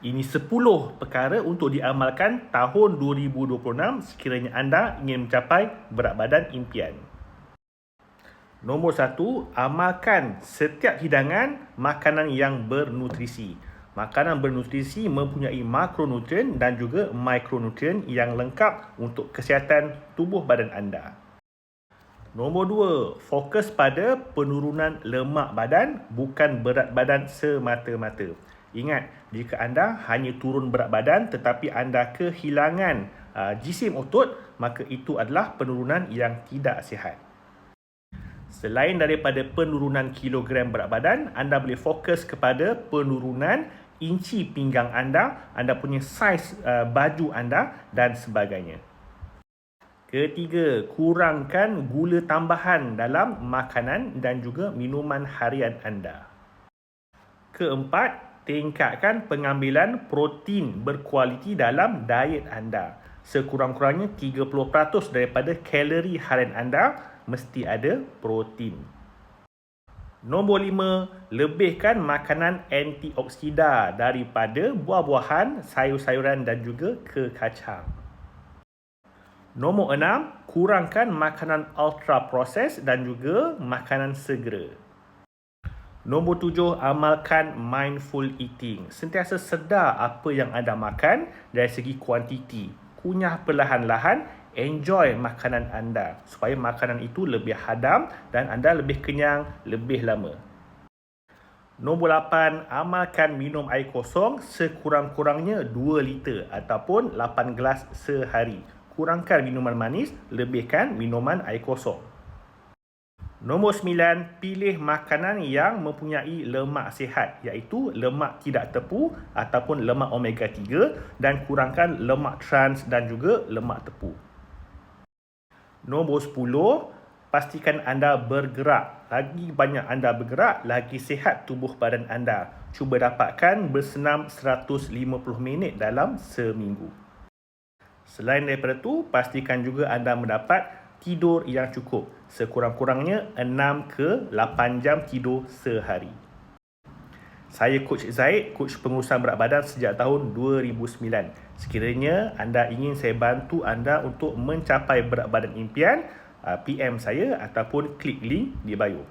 Ini 10 perkara untuk diamalkan tahun 2026 sekiranya anda ingin mencapai berat badan impian. Nombor 1, amalkan setiap hidangan makanan yang bernutrisi. Makanan bernutrisi mempunyai makronutrien dan juga mikronutrien yang lengkap untuk kesihatan tubuh badan anda. Nombor 2, fokus pada penurunan lemak badan, bukan berat badan semata-mata. Ingat, jika anda hanya turun berat badan tetapi anda kehilangan jisim otot, maka itu adalah penurunan yang tidak sihat. Selain daripada penurunan kilogram berat badan, anda boleh fokus kepada penurunan inci pinggang anda punya saiz baju anda dan sebagainya. Ketiga, kurangkan gula tambahan dalam makanan dan juga minuman harian anda. Keempat, tingkatkan pengambilan protein berkualiti dalam diet anda. Sekurang-kurangnya 30% daripada kalori harian anda mesti ada protein. Nombor 5, lebihkan makanan antioksida daripada buah-buahan, sayur-sayuran dan juga kekacang. Nombor 6, kurangkan makanan ultra proses dan juga makanan segera. Nombor 7, amalkan mindful eating. Sentiasa sedar apa yang anda makan dari segi kuantiti. Kunyah perlahan-lahan, enjoy makanan anda supaya makanan itu lebih hadam dan anda lebih kenyang lebih lama. Nombor 8, amalkan minum air kosong sekurang-kurangnya 2 liter ataupun 8 gelas sehari. Kurangkan minuman manis, lebihkan minuman air kosong. Nombor 9, pilih makanan yang mempunyai lemak sihat, iaitu lemak tidak tepu ataupun lemak omega 3 dan kurangkan lemak trans dan juga lemak tepu. Nombor 10, pastikan anda bergerak. Lagi banyak anda bergerak, lagi sihat tubuh badan anda. Cuba dapatkan bersenam 150 minit dalam seminggu. Selain daripada itu, pastikan juga anda mendapat tidur yang cukup. Sekurang-kurangnya 6 ke 8 jam tidur sehari. Saya Coach Zaid, Coach pengurusan berat badan sejak tahun 2009. Sekiranya anda ingin saya bantu anda untuk mencapai berat badan impian, PM saya ataupun klik link di bio.